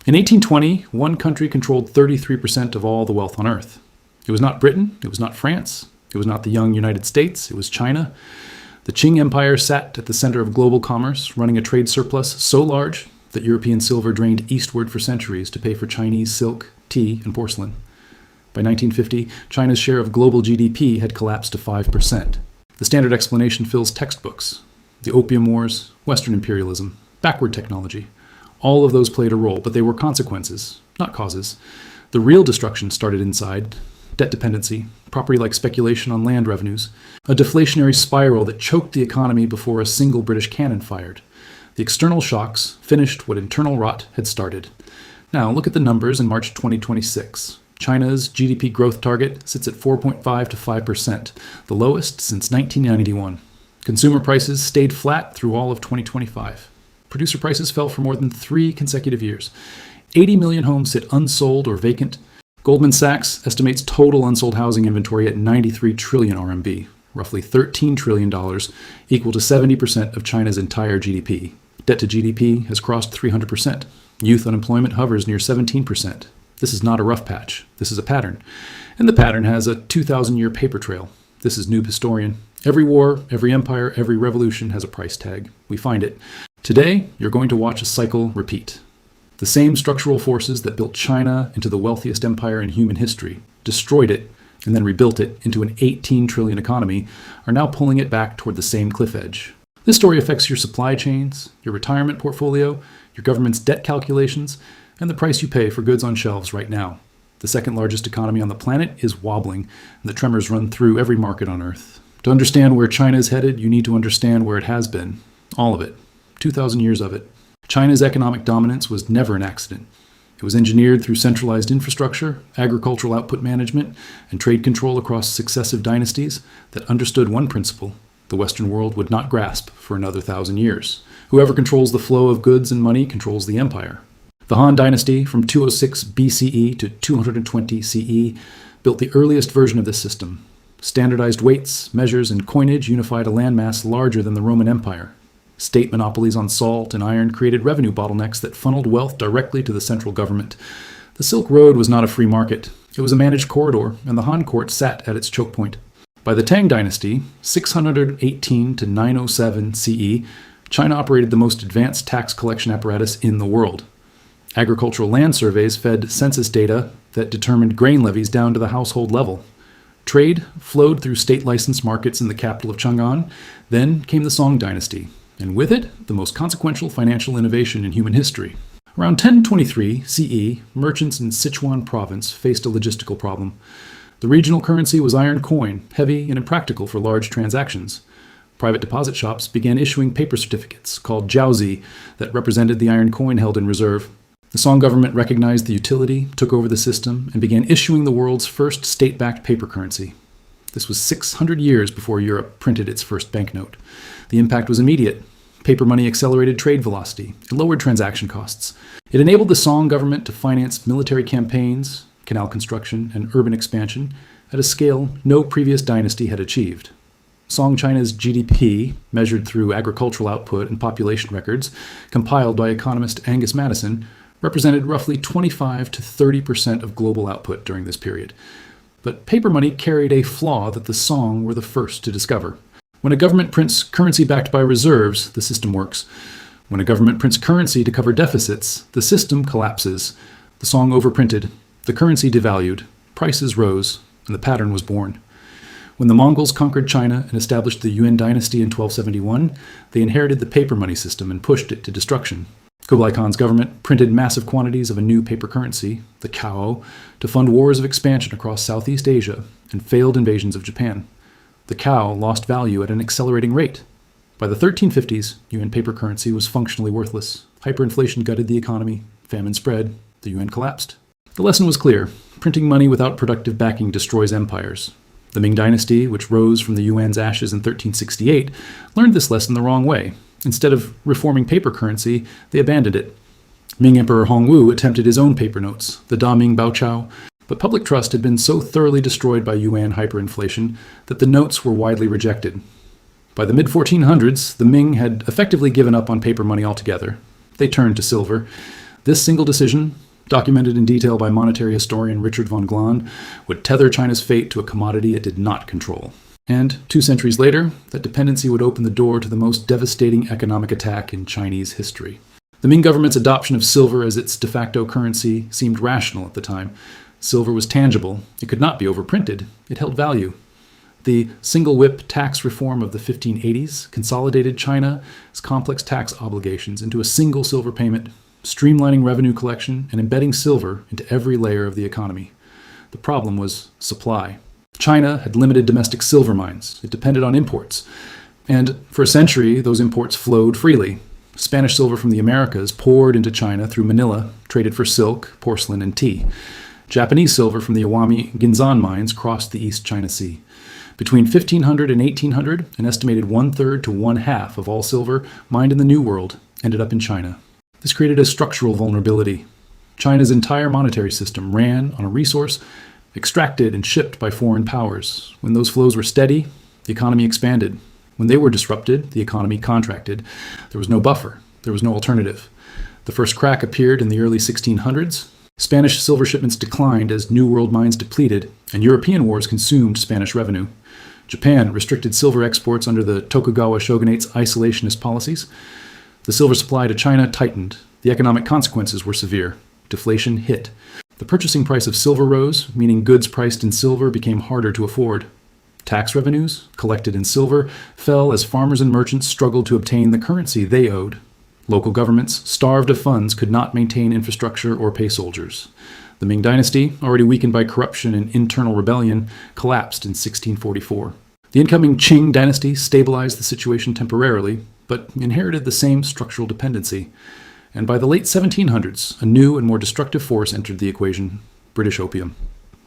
In 1820, one country controlled 33% of all the wealth on Earth. It was not Britain, it was not France, it was not the young United States, it was China. The Qing Empire sat at the center of global commerce, running a trade surplus so large that European silver drained eastward for centuries to pay for Chinese silk, tea, and porcelain. By 1950, China's share of global GDP had collapsed to 5%. The standard explanation fills textbooks. The opium wars, Western imperialism, backward technology. All of those played a role, but they were consequences, not causes. The real destruction started inside. Debt dependency, property-like speculation on land revenues, a deflationary spiral that choked the economy before a single British cannon fired. The external shocks finished what internal rot had started. Now, look at the numbers in March 2026. China's GDP growth target sits at 4.5 to 5%, the lowest since 1991. Consumer prices stayed flat through all of 2025. Producer prices fell for more than 3 consecutive years. 80 million homes sit unsold or vacant. Goldman Sachs estimates total unsold housing inventory at 93 trillion RMB, roughly $13 trillion, equal to 70% of China's entire GDP. Debt to GDP has crossed 300%. Youth unemployment hovers near 17%. This is not a rough patch. This is a pattern. And the pattern has a 2,000-year paper trail. This is Noob Historian. Every war, every empire, every revolution has a price tag. We find it. Today, you're going to watch a cycle repeat. The same structural forces that built China into the wealthiest empire in human history, destroyed it, and then rebuilt it into an 18 trillion economy, are now pulling it back toward the same cliff edge. This story affects your supply chains, your retirement portfolio, your government's debt calculations, and the price you pay for goods on shelves right now. The second largest economy on the planet is wobbling, and the tremors run through every market on Earth. To understand where China is headed, you need to understand where it has been. All of it. 2,000 years of it. China's economic dominance was never an accident. It was engineered through centralized infrastructure, agricultural output management, and trade control across successive dynasties that understood one principle: the Western world would not grasp for another 1,000 years. Whoever controls the flow of goods and money controls the empire. The Han Dynasty, from 206 BCE to 220 CE, built the earliest version of this system. Standardized weights, measures, and coinage unified a landmass larger than the Roman Empire. State monopolies on salt and iron created revenue bottlenecks that funneled wealth directly to the central government. The Silk Road was not a free market. It was a managed corridor, and the Han court sat at its choke point. By the Tang Dynasty, 618 to 907 CE, China operated the most advanced tax collection apparatus in the world. Agricultural land surveys fed census data that determined grain levies down to the household level. Trade flowed through state-licensed markets in the capital of Chang'an. Then came the Song Dynasty, and with it, the most consequential financial innovation in human history. Around 1023 CE, merchants in Sichuan province faced a logistical problem. The regional currency was iron coin, heavy and impractical for large transactions. Private deposit shops began issuing paper certificates, called jiaozi, that represented the iron coin held in reserve. The Song government recognized the utility, took over the system, and began issuing the world's first state-backed paper currency. This was 600 years before Europe printed its first banknote. The impact was immediate. Paper money accelerated trade velocity. It lowered transaction costs. It enabled the Song government to finance military campaigns, canal construction, and urban expansion at a scale no previous dynasty had achieved. Song China's GDP, measured through agricultural output and population records, compiled by economist Angus Madison, represented roughly 25 to 30% of global output during this period. But paper money carried a flaw that the Song were the first to discover. When a government prints currency backed by reserves, the system works. When a government prints currency to cover deficits, the system collapses. The Song overprinted, the currency devalued, prices rose, and the pattern was born. When the Mongols conquered China and established the Yuan Dynasty in 1271, they inherited the paper money system and pushed it to destruction. Kublai Khan's government printed massive quantities of a new paper currency, the Cao, to fund wars of expansion across Southeast Asia and failed invasions of Japan. The Cao lost value at an accelerating rate. By the 1350s, yuan paper currency was functionally worthless. Hyperinflation gutted the economy, famine spread, the yuan collapsed. The lesson was clear: printing money without productive backing destroys empires. The Ming Dynasty, which rose from the yuan's ashes in 1368, learned this lesson the wrong way. Instead of reforming paper currency, they abandoned it. Ming Emperor Hongwu attempted his own paper notes, the Da Ming Baoqiao, but public trust had been so thoroughly destroyed by yuan hyperinflation that the notes were widely rejected. By the mid-1400s, the Ming had effectively given up on paper money altogether. They turned to silver. This single decision, documented in detail by monetary historian Richard von Glahn, would tether China's fate to a commodity it did not control. And 2 centuries later, that dependency would open the door to the most devastating economic attack in Chinese history. The Ming government's adoption of silver as its de facto currency seemed rational at the time. Silver was tangible. It could not be overprinted. It held value. The single whip tax reform of the 1580s consolidated China's complex tax obligations into a single silver payment, streamlining revenue collection and embedding silver into every layer of the economy. The problem was supply. China had limited domestic silver mines. It depended on imports. And for a century, those imports flowed freely. Spanish silver from the Americas poured into China through Manila, traded for silk, porcelain, and tea. Japanese silver from the Iwami Ginzan mines crossed the East China Sea. Between 1500 and 1800, an estimated 1/3 to 1/2 of all silver mined in the New World ended up in China. This created a structural vulnerability. China's entire monetary system ran on a resource extracted and shipped by foreign powers. When those flows were steady, the economy expanded. When they were disrupted, the economy contracted. There was no buffer. There was no alternative. The first crack appeared in the early 1600s. Spanish silver shipments declined as New World mines depleted, and European wars consumed Spanish revenue. Japan restricted silver exports under the Tokugawa shogunate's isolationist policies. The silver supply to China tightened. The economic consequences were severe. Deflation hit. The purchasing price of silver rose, meaning goods priced in silver became harder to afford. Tax revenues, collected in silver, fell as farmers and merchants struggled to obtain the currency they owed. Local governments, starved of funds, could not maintain infrastructure or pay soldiers. The Ming Dynasty, already weakened by corruption and internal rebellion, collapsed in 1644. The incoming Qing Dynasty stabilized the situation temporarily, but inherited the same structural dependency. And by the late 1700s, a new and more destructive force entered the equation: British opium.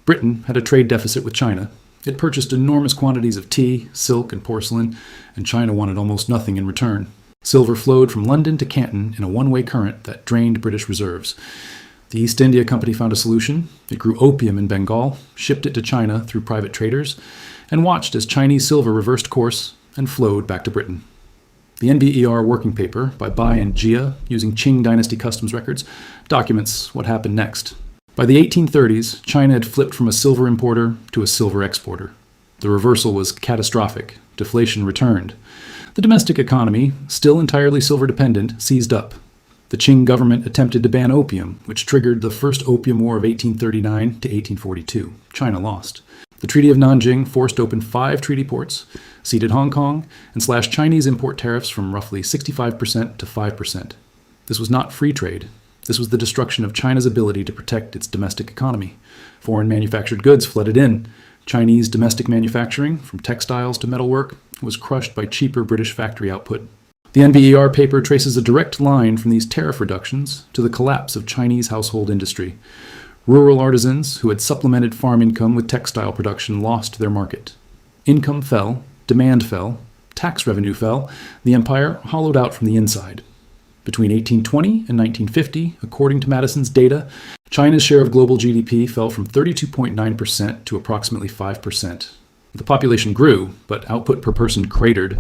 Britain had a trade deficit with China. It purchased enormous quantities of tea, silk, and porcelain, and China wanted almost nothing in return. Silver flowed from London to Canton in a one-way current that drained British reserves. The East India Company found a solution. It grew opium in Bengal, shipped it to China through private traders, and watched as Chinese silver reversed course and flowed back to Britain. The NBER working paper by Bai and Jia, using Qing Dynasty customs records, documents what happened next. By the 1830s, China had flipped from a silver importer to a silver exporter. The reversal was catastrophic. Deflation returned. The domestic economy, still entirely silver-dependent, seized up. The Qing government attempted to ban opium, which triggered the First Opium War of 1839 to 1842. China lost. The Treaty of Nanjing forced open 5 treaty ports, ceded Hong Kong, and slashed Chinese import tariffs from roughly 65% to 5%. This was not free trade. This was the destruction of China's ability to protect its domestic economy. Foreign manufactured goods flooded in. Chinese domestic manufacturing, from textiles to metalwork, was crushed by cheaper British factory output. The NBER paper traces a direct line from these tariff reductions to the collapse of Chinese household industry. Rural artisans who had supplemented farm income with textile production lost their market. Income fell, demand fell, tax revenue fell, the empire hollowed out from the inside. Between 1820 and 1950, according to Madison's data, China's share of global GDP fell from 32.9% to approximately 5%. The population grew, but output per person cratered.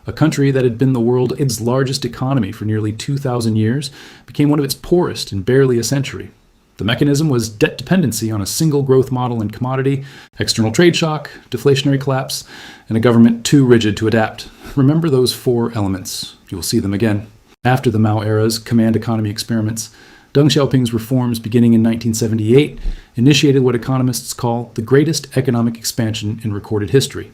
A country that had been the world's largest economy for nearly 2,000 years became one of its poorest in barely a century. The mechanism was debt dependency on a single growth model and commodity, external trade shock, deflationary collapse, and a government too rigid to adapt. Remember those 4 elements. You will see them again. After the Mao era's command economy experiments, Deng Xiaoping's reforms beginning in 1978 initiated what economists call the greatest economic expansion in recorded history.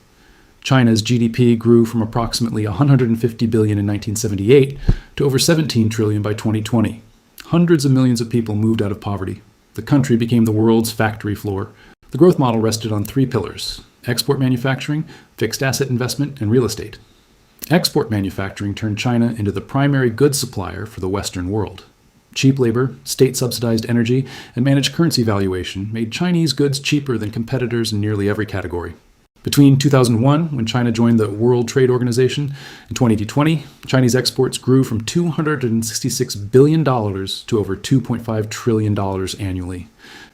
China's GDP grew from approximately $150 billion in 1978 to over $17 trillion by 2020. Hundreds of millions of people moved out of poverty. The country became the world's factory floor. The growth model rested on 3 pillars: export manufacturing, fixed asset investment, and real estate. Export manufacturing turned China into the primary goods supplier for the Western world. Cheap labor, state-subsidized energy, and managed currency valuation made Chinese goods cheaper than competitors in nearly every category. Between 2001, when China joined the World Trade Organization, and 2020, Chinese exports grew from $266 billion to over $2.5 trillion annually.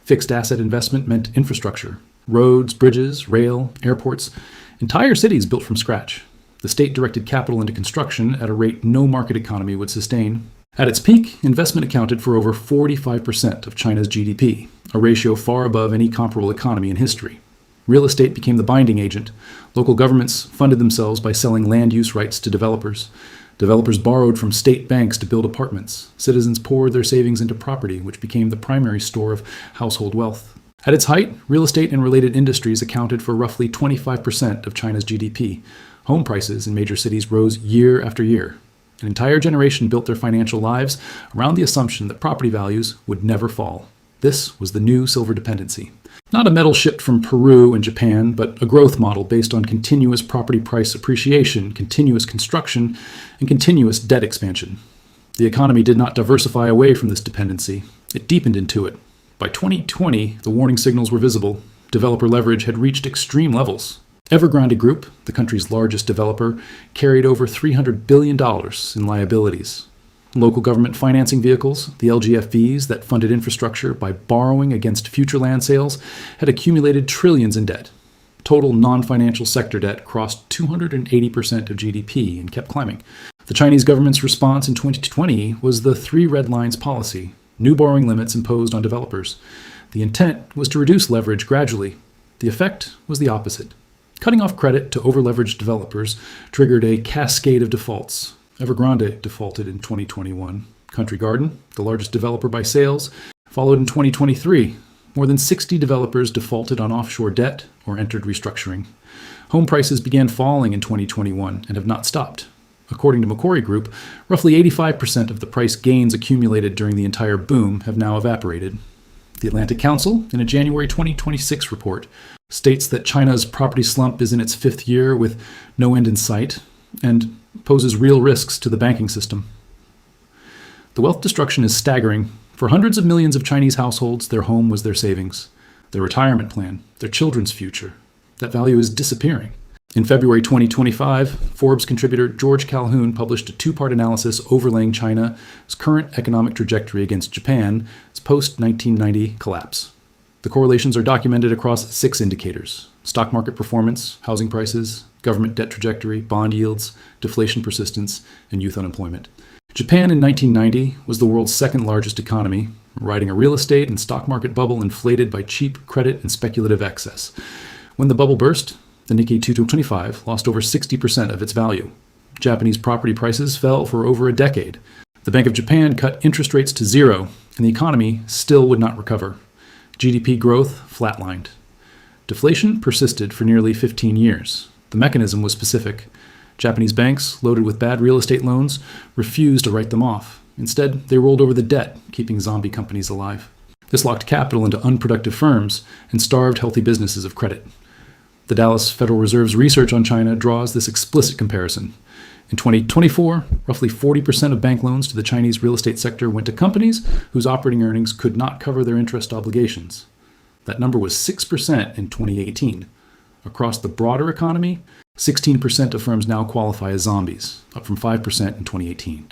Fixed asset investment meant infrastructure: roads, bridges, rail, airports, entire cities built from scratch. The state directed capital into construction at a rate no market economy would sustain. At its peak, investment accounted for over 45% of China's GDP, a ratio far above any comparable economy in history. Real estate became the binding agent. Local governments funded themselves by selling land use rights to developers. Developers borrowed from state banks to build apartments. Citizens poured their savings into property, which became the primary store of household wealth. At its height, real estate and related industries accounted for roughly 25% of China's GDP. Home prices in major cities rose year after year. An entire generation built their financial lives around the assumption that property values would never fall. This was the new silver dependency. Not a metal shipped from Peru and Japan, but a growth model based on continuous property price appreciation, continuous construction, and continuous debt expansion. The economy did not diversify away from this dependency. It deepened into it. By 2020, the warning signals were visible. Developer leverage had reached extreme levels. Evergrande Group, the country's largest developer, carried over $300 billion in liabilities. Local government financing vehicles, the LGFVs that funded infrastructure by borrowing against future land sales, had accumulated trillions in debt. Total non-financial sector debt crossed 280% of GDP and kept climbing. The Chinese government's response in 2020 was the three red lines policy, new borrowing limits imposed on developers. The intent was to reduce leverage gradually. The effect was the opposite. Cutting off credit to over-leveraged developers triggered a cascade of defaults. Evergrande defaulted in 2021. Country Garden, the largest developer by sales, followed in 2023. More than 60 developers defaulted on offshore debt or entered restructuring. Home prices began falling in 2021 and have not stopped. According to Macquarie Group, roughly 85% of the price gains accumulated during the entire boom have now evaporated. The Atlantic Council, in a January 2026 report, states that China's property slump is in its fifth year with no end in sight and poses real risks to the banking system. The wealth destruction is staggering. For hundreds of millions of Chinese households, their home was their savings, their retirement plan, their children's future. That value is disappearing. In February 2025, Forbes contributor George Calhoun published a two-part analysis overlaying China's current economic trajectory against Japan's post-1990 collapse. The correlations are documented across 6 indicators: stock market performance, housing prices, government debt trajectory, bond yields, deflation persistence, and youth unemployment. Japan in 1990 was the world's second largest economy, riding a real estate and stock market bubble inflated by cheap credit and speculative excess. When the bubble burst, the Nikkei 225 lost over 60% of its value. Japanese property prices fell for over a decade. The Bank of Japan cut interest rates to zero, and the economy still would not recover. GDP growth flatlined. Deflation persisted for nearly 15 years. The mechanism was specific. Japanese banks, loaded with bad real estate loans, refused to write them off. Instead, they rolled over the debt, keeping zombie companies alive. This locked capital into unproductive firms and starved healthy businesses of credit. The Dallas Federal Reserve's research on China draws this explicit comparison. In 2024, roughly 40% of bank loans to the Chinese real estate sector went to companies whose operating earnings could not cover their interest obligations. That number was 6% in 2018. Across the broader economy, 16% of firms now qualify as zombies, up from 5% in 2018.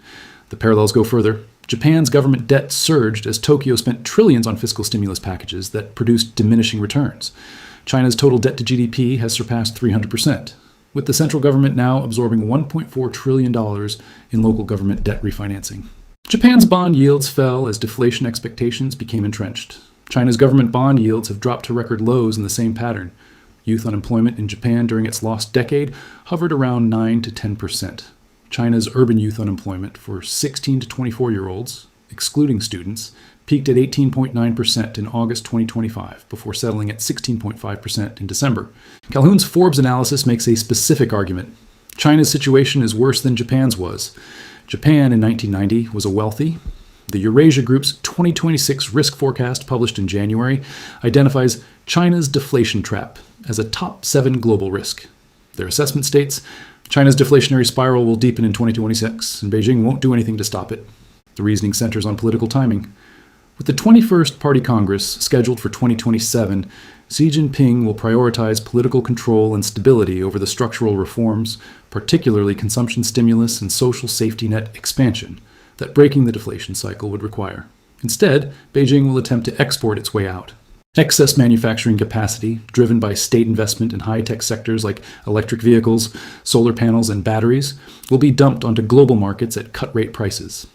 The parallels go further. Japan's government debt surged as Tokyo spent trillions on fiscal stimulus packages that produced diminishing returns. China's total debt to GDP has surpassed 300%, with the central government now absorbing $1.4 trillion in local government debt refinancing. Japan's bond yields fell as deflation expectations became entrenched. China's government bond yields have dropped to record lows in the same pattern. Youth unemployment in Japan during its lost decade hovered around 9 to 10%. China's urban youth unemployment for 16 to 24-year-olds, excluding students, peaked at 18.9% in August 2025, before settling at 16.5% in December. Calhoun's Forbes analysis makes a specific argument. China's situation is worse than Japan's was. Japan in 1990 was a wealthy. The Eurasia Group's 2026 risk forecast, published in January, identifies China's deflation trap as a top 7 global risk. Their assessment states, China's deflationary spiral will deepen in 2026, and Beijing won't do anything to stop it. The reasoning centers on political timing. With the 21st Party Congress scheduled for 2027, Xi Jinping will prioritize political control and stability over the structural reforms, particularly consumption stimulus and social safety net expansion, that breaking the deflation cycle would require. Instead, Beijing will attempt to export its way out. Excess manufacturing capacity, driven by state investment in high-tech sectors like electric vehicles, solar panels, and batteries, will be dumped onto global markets at cut-rate prices.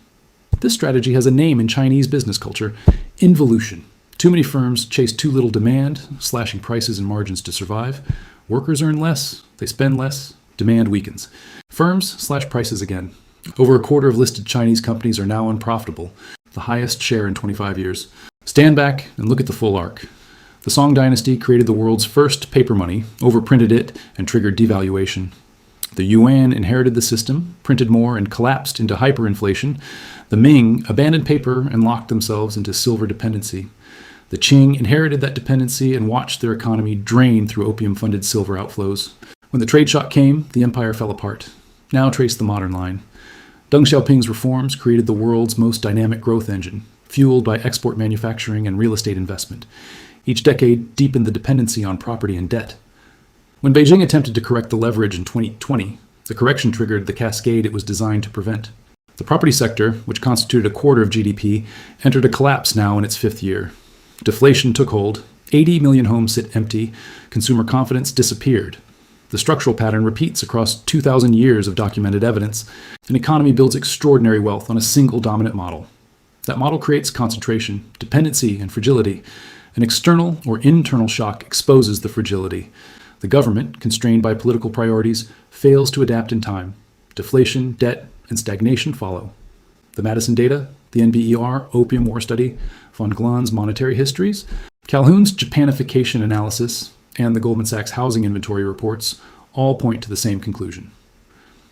This strategy has a name in Chinese business culture: involution. Too many firms chase too little demand, slashing prices and margins to survive. Workers earn less, they spend less, demand weakens. Firms slash prices again. Over a quarter of listed Chinese companies are now unprofitable, the highest share in 25 years. Stand back and look at the full arc. The Song Dynasty created the world's first paper money, overprinted it, and triggered devaluation. The Yuan inherited the system, printed more, and collapsed into hyperinflation. The Ming abandoned paper and locked themselves into silver dependency. The Qing inherited that dependency and watched their economy drain through opium-funded silver outflows. When the trade shock came, the empire fell apart. Now trace the modern line. Deng Xiaoping's reforms created the world's most dynamic growth engine, fueled by export manufacturing and real estate investment. Each decade deepened the dependency on property and debt. When Beijing attempted to correct the leverage in 2020, the correction triggered the cascade it was designed to prevent. The property sector, which constituted a quarter of GDP, entered a collapse now in its fifth year. Deflation took hold. 80 million homes sit empty. Consumer confidence disappeared. The structural pattern repeats across 2,000 years of documented evidence. An economy builds extraordinary wealth on a single dominant model. That model creates concentration, dependency, and fragility. An external or internal shock exposes the fragility. The government, constrained by political priorities, fails to adapt in time. Deflation, debt, and stagnation follow. The Madison data, the NBER Opium War Study, von Glann's Monetary Histories, Calhoun's Japanification Analysis, and the Goldman Sachs Housing Inventory reports all point to the same conclusion.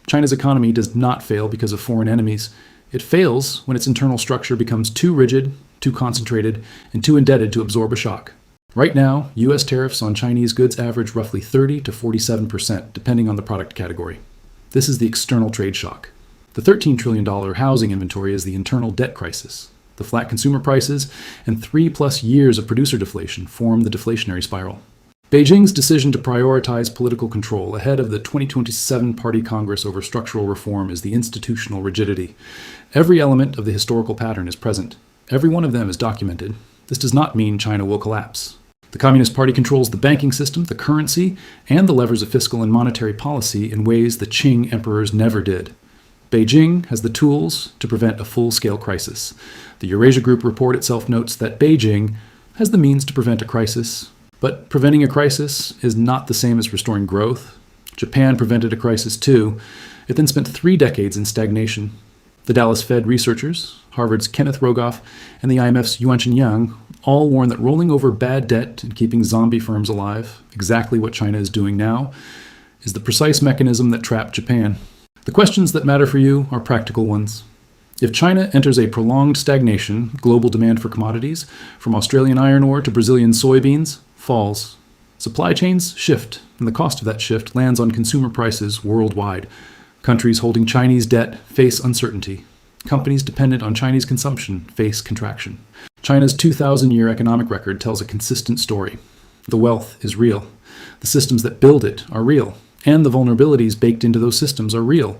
China's economy does not fail because of foreign enemies. It fails when its internal structure becomes too rigid, too concentrated, and too indebted to absorb a shock. Right now, U.S. tariffs on Chinese goods average roughly 30 to 47%, depending on the product category. This is the external trade shock. The $13 trillion housing inventory is the internal debt crisis. The flat consumer prices and 3+ years of producer deflation form the deflationary spiral. Beijing's decision to prioritize political control ahead of the 2027 Party Congress over structural reform is the institutional rigidity. Every element of the historical pattern is present. Every one of them is documented. This does not mean China will collapse. The Communist Party controls the banking system, the currency, and the levers of fiscal and monetary policy in ways the Qing emperors never did. Beijing has the tools to prevent a full-scale crisis. The Eurasia Group report itself notes that Beijing has the means to prevent a crisis, but preventing a crisis is not the same as restoring growth. Japan prevented a crisis too. It then spent 3 decades in stagnation. The Dallas Fed researchers, Harvard's Kenneth Rogoff, and the IMF's Yuan Yang all warn that rolling over bad debt and keeping zombie firms alive, exactly what China is doing now, is the precise mechanism that trapped Japan. The questions that matter for you are practical ones. If China enters a prolonged stagnation, global demand for commodities, from Australian iron ore to Brazilian soybeans, falls. Supply chains shift, and the cost of that shift lands on consumer prices worldwide. Countries holding Chinese debt face uncertainty. Companies dependent on Chinese consumption face contraction. China's 2,000-year economic record tells a consistent story. The wealth is real. The systems that build it are real. And the vulnerabilities baked into those systems are real.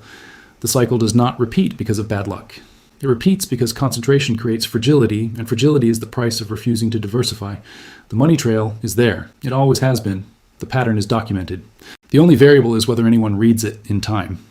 The cycle does not repeat because of bad luck. It repeats because concentration creates fragility, and fragility is the price of refusing to diversify. The money trail is there. It always has been. The pattern is documented. The only variable is whether anyone reads it in time.